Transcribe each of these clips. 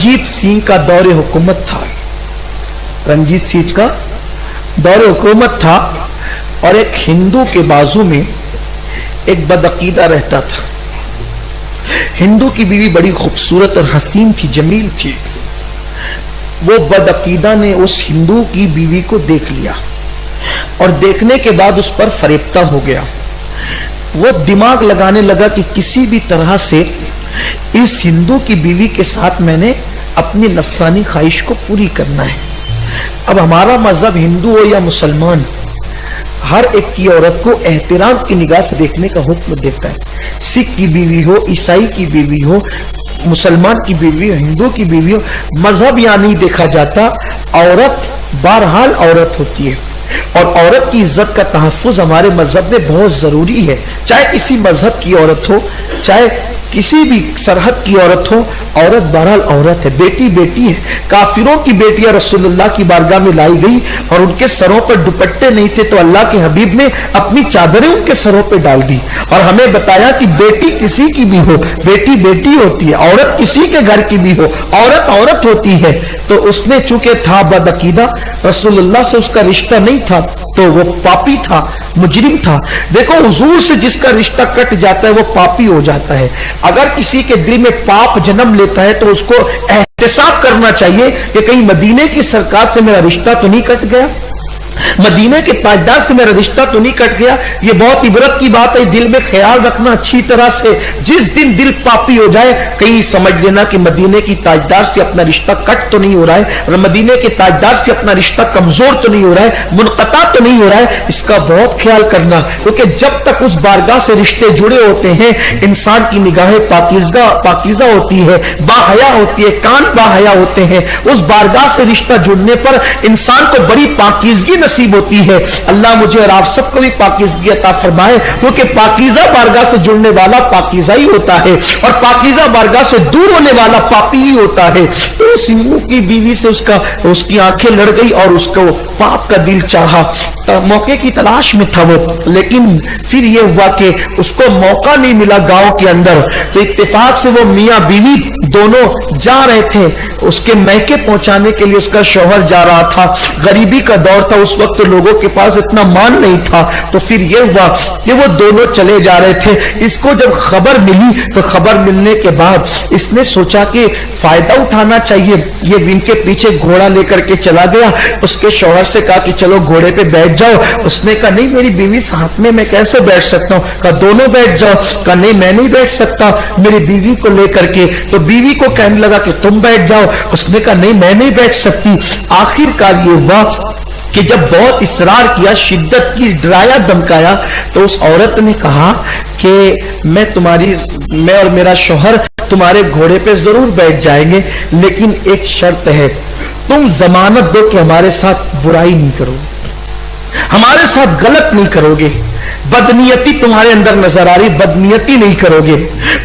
रंजीत सिंह का दौरे हुकूमत था, रंजीत सिंह का दौरे हुकूमत था, और एक हिंदू के बाजू में एक बदअकीदा रहता था। हिंदू की बीवी बड़ी खूबसूरत और हसीन थी, जमील थी। वो बदअकीदा ने उस हिंदू की बीवी को देख लिया और देखने के बाद उस पर फरेब्ता हो गया। वो दिमाग लगाने लगा कि किसी भी तरह से इस हिंदू की बीवी के साथ मैंने अपनी नस्सानी ख्वाहिश को पूरी करना है। अब हमारा मजहब हिंदू हो या मुसलमान, हर एक की औरत को एहतराम की निगाह से देखने का हुक्म देता है। सिख की बीवी हो, ईसाई की बीवी हो, मुसलमान की बीवी हो, हिंदू की बीवी हो, मजहब यहां नहीं देखा जाता। औरत बहरहाल औरत होती है और औरत की इज्जत का तहफ्फुज हमारे मजहब में बहुत जरूरी है। चाहे किसी मजहब की औरत हो, चाहे किसी भी सरहद की औरत हो, औरत बहरहाल औरत है, बेटी बेटी है। काफिरों की बेटियां रसूलुल्लाह की बारगाह में लाई गई और उनके सरों पर दुपट्टे नहीं थे तो अल्लाह के हबीब ने अपनी चादरें उनके सरों पर डाल दी और हमें बताया कि बेटी किसी की भी हो, बेटी बेटी होती है, औरत किसी के घर की भी हो, औरत औरत होती है। तो उसने चूंकि था बदअकीदा, रसूलुल्लाह से उसका रिश्ता नहीं था, तो वो पापी था, मुजरिम था। देखो, हुजूर से जिसका रिश्ता कट जाता है वो पापी हो जाता है। अगर किसी के दिल में पाप जन्म लेता है तो उसको एहतिसाब करना चाहिए कि कहीं मदीने की सरकार से मेरा रिश्ता तो नहीं कट गया, मदीने के ताजदार से मेरा रिश्ता तो नहीं कट गया। ये बहुत इबरत की बात है, दिल में ख्याल रखना अच्छी तरह से। जिस दिन दिल पापी हो जाए, कहीं समझ लेना कि मदीने की ताजदार से अपना रिश्ता कट तो नहीं हो रहा है और मदीने के ताजदार से अपना रिश्ता कमजोर तो नहीं हो रहा है, मुनक़ता तो नहीं हो रहा है। इसका बहुत ख्याल करना, क्योंकि जब तक उस बारगाह से रिश्ते जुड़े होते हैं, इंसान की निगाहें पाकीज़ा होती है, बाहया होती है, कान बाहया होते हैं। उस बारगाह से रिश्ता जुड़ने पर इंसान को बड़ी पाकीज़गी नसीब होती है। अल्लाह मुझे और आप सबको भी पाकीज़गी अता फरमाए, क्योंकि पाकीज़ा बारगाह से जुड़ने वाला पाकीज़ा ही होता है और पाकीज़ा बारगाह से दूर होने वाला पापी ही होता है। तो उस हिंदू की बीवी से उसकी आंखें लड़ गई और उसको पाप का दिल चाहा, मौके की तलाश में था वो। लेकिन फिर ये हुआ कि उसको मौका नहीं मिला गांव के अंदर, तो इत्तेफाक से वो मियां बीवी दोनों जा रहे थे उसके मैके पहुंचाने के लिए। उसका शौहर जा रहा था, गरीबी का दौर था उस वक्त, तो लोगों के पास इतना मान नहीं था। तो फिर ये हुआ कि वो दोनों चले जा रहे थे। इसको जब खबर मिली तो खबर मिलने के बाद इसने सोचा कि फायदा उठाना चाहिए। ये इनके पीछे घोड़ा लेकर के चला गया, उसके शौहर से कहा कि चलो घोड़े पे बैठ जाओ। उसने कहा नहीं, मेरी बीवी साथ में, मैं कैसे बैठ सकता हूं? कहा दोनों बैठ जाओ। कहा नहीं, मैं नहीं बैठ सकता मेरी बीवी को लेकर के। तो बीवी को कहने लगा कि तुम बैठ जाओ। उसने कहा नहीं, मैं नहीं बैठ सकती। आखिरकार ये हुआ कि जब बहुत इसरार किया, शिद्दत की, डराया धमकाया, तो उस औरत ने कहा कि मैं और मेरा शौहर तुम्हारे घोड़े पे जरूर बैठ जाएंगे, लेकिन एक शर्त है, तुम जमानत दो कि हमारे साथ बुराई नहीं करोगे, हमारे साथ गलत नहीं करोगे, बदनीयती तुम्हारे अंदर नजर आ रही, बदनीयती नहीं करोगे।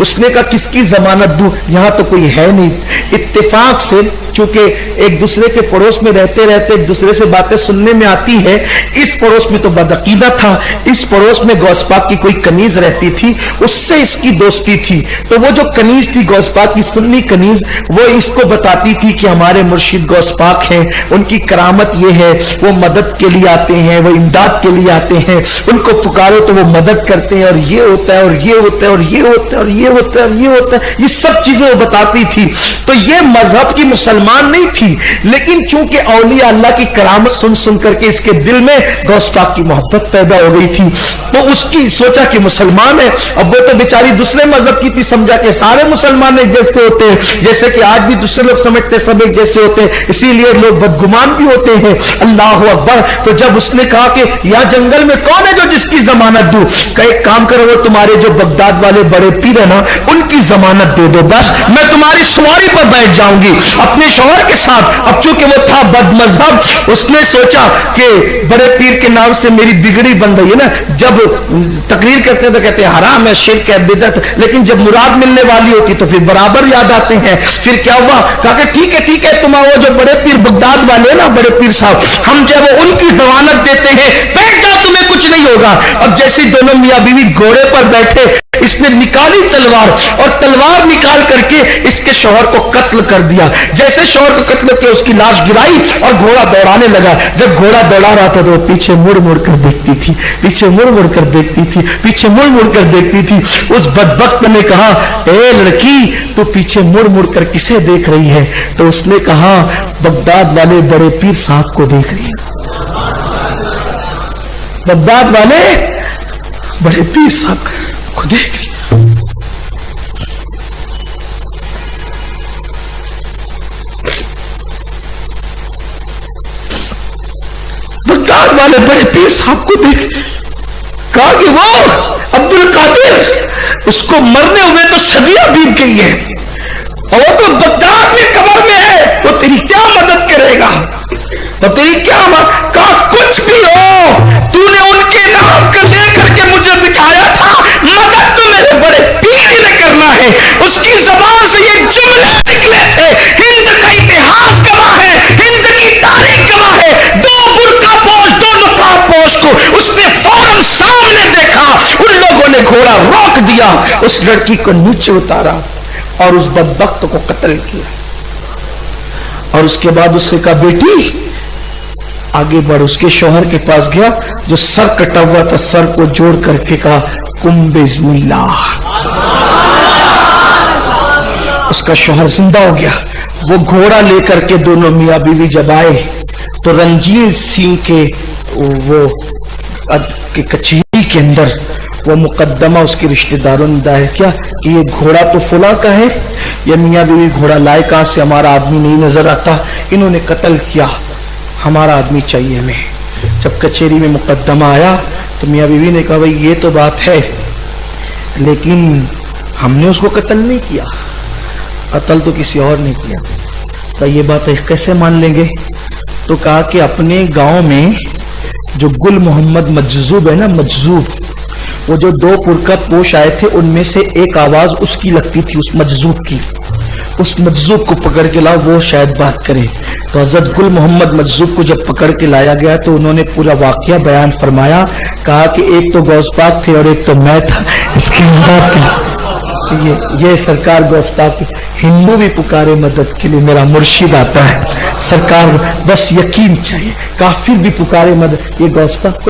उसने कहा किसकी जमानत दूं, यहां तो कोई है नहीं। इत्तेफाक से चूंकि एक दूसरे के पड़ोस में रहते रहते एक दूसरे से बातें सुनने में आती है। इस पड़ोस में तो बदअकीदा था, इस पड़ोस में गौसपाक की कोई कनीज रहती थी, उससे इसकी दोस्ती थी। तो वो जो कनीज थी गौसपाक की, सुन्नी कनीज, वो इसको बताती थी कि हमारे मुर्शिद गौसपाक हैं, उनकी करामत ये है, वो मदद के लिए आते हैं, वो इमदाद के लिए आते हैं, उनको पुकारो तो वो मदद करते हैं, और ये होता है और ये होता है और ये होता है और ये होता है और ये होता है, ये सब चीजें वो बताती थी। तो ये मजहब की मुसलमान नहीं थी, लेकिन चूंकि औलिया अल्लाह की करामत सुन सुन करके इसके दिल में गौस पाक की मोहब्बत पैदा हो गई थी। तो उसकी सोचा कि मुसलमान है। अब वो तो बेचारी दूसरे मजहब की थी, समझा कि सारे मुसलमान एक जैसे होते हैं, जैसे कि आज भी दूसरे लोग समझते हैं सब एक जैसे होते हैं, इसीलिए लोग बदगुमान भी होते हैं। अल्लाह अकबर। तो जब उसने कहा कि यह जंगल में कौन है जो जिसकी जमानत दूं, का एक काम करो, वो तुम्हारे जो बगदाद वाले बड़े पीर है ना, उनकी जमानत दे दो, बस मैं तुम्हारी सवारी पर बैठ जाऊंगी अपने शौहर के साथ। अब चूंकि वो था बदमजहब, उसने सोचा कि बड़े पीर के नाम से मेरी बिगड़ी बन रही है ना, जब तकरीर करते हैं तो कहते हैं हराम है, शिर्क है, बिदअत, लेकिन जब मुराद मिलने वाली होती तो फिर बराबर याद आते हैं। फिर क्या हुआ, कहा कि ठीक है तुम वो जो बड़े पीर बगदाद वाले ना, बड़े पीर साहब, हम जब उनकी जमानत देते हैं, बैठ जाओ, तुम्हें कुछ नहीं होगा। अब जैसे दोनों मियां बीवी घोड़े पर बैठे, اس نے نکالی تلوار اور تلوار نکال کر کے اس کے شوہر کو قتل کر دیا. جیسے شوہر کو قتل کیا اس کی لاش گرائی اور گھوڑا دوڑانے لگا. جب گھوڑا دوڑا رہا تھا تو وہ پیچھے مڑ مڑ کر دیکھتی تھی, پیچھے مڑ مڑ کر دیکھتی تھی, پیچھے مڑ مڑ کر دیکھتی تھی. اس بدبخت نے کہا اے لڑکی تو پیچھے مڑ مڑ کر کسے دیکھ رہی ہے؟ تو اس نے کہا بغداد والے بڑے پیر صاحب کو دیکھ رہی ہے. بغداد والے بڑے پیر صاحب کو دیکھ رہی ہے. بغداد والے بڑے پیر صاحب کو دیکھ کہا کہ وہ عبد القادر اس کو مرنے ہوئے تو صدیاں بیت گئی ہے اور وہ تو بغداد میں قبر میں ہے, وہ تیری کیا مدد کرے گا؟ وہ تیری کیا کہا کچھ بھی ہو, تو نے ان کے نام کا لے کر کے مجھے بٹھایا تھا, مدد تو میرے بڑے پیر نے کرنا ہے. اس کی زبان سے یہ جملے نکلے تھے, ہند کا اتہاس گواہ ہے, ہند کی تاریخ گواہ ہے. دو برقع پوش دو نقاب پوش کو اس نے فوراً سامنے دیکھا, ان لوگوں نے گھوڑا روک دیا, اس لڑکی کو نیچے اتارا اور اس بدبخت کو قتل کیا. اور اس کے بعد اس سے کہا بیٹی آگے بڑھ. اس کے شوہر کے پاس گیا جو سر کٹا ہوا تھا, سر کو جوڑ کر کے کہا کم بِإِذْنِ اللَّهِ. اس کا شوہر زندہ ہو گیا. وہ گھوڑا لے کر کے دونوں میاں بیوی جب آئے تو رنجیت سنگھ کے وہ کچہری کے اندر وہ مقدمہ اس کے رشتہ داروں نے دائر کیا کہ یہ گھوڑا تو فلاں کا ہے, یہ میاں بیوی گھوڑا لائے کہاں سے, ہمارا آدمی نہیں نظر آتا, انہوں نے قتل کیا, ہمارا آدمی چاہیے ہمیں. جب کچہری میں مقدمہ آیا تو میاں بیوی نے کہا بھائی یہ تو بات ہے لیکن ہم نے اس کو قتل نہیں کیا, قتل تو کسی اور نے کیا. تو یہ بات کیسے مان لیں گے؟ تو کہا کہ اپنے گاؤں میں جو گل محمد مجذوب ہے نا, مجذوب, وہ جو دو پرکا پوش آئے تھے ان میں سے ایک آواز اس کی لگتی تھی, اس مجذوب کی. اس مجذوب کو پکڑ کے لاؤ, وہ شاید بات کرے. تو حضرت گل محمد مجذوب کو جب پکڑ کے لایا گیا تو انہوں نے پورا واقعہ بیان فرمایا. کہا کہ ایک تو غوث پاک تھے اور ایک تو میں تھا, اس کی امداد کی. یہ سرکار غوث پاک, ہندو بھی پکارے مدد کے لیے, میرا مرشد آتا ہے سرکار, بس یقین چاہیے. کافر بھی پکارے مدد, یہ غوث پاک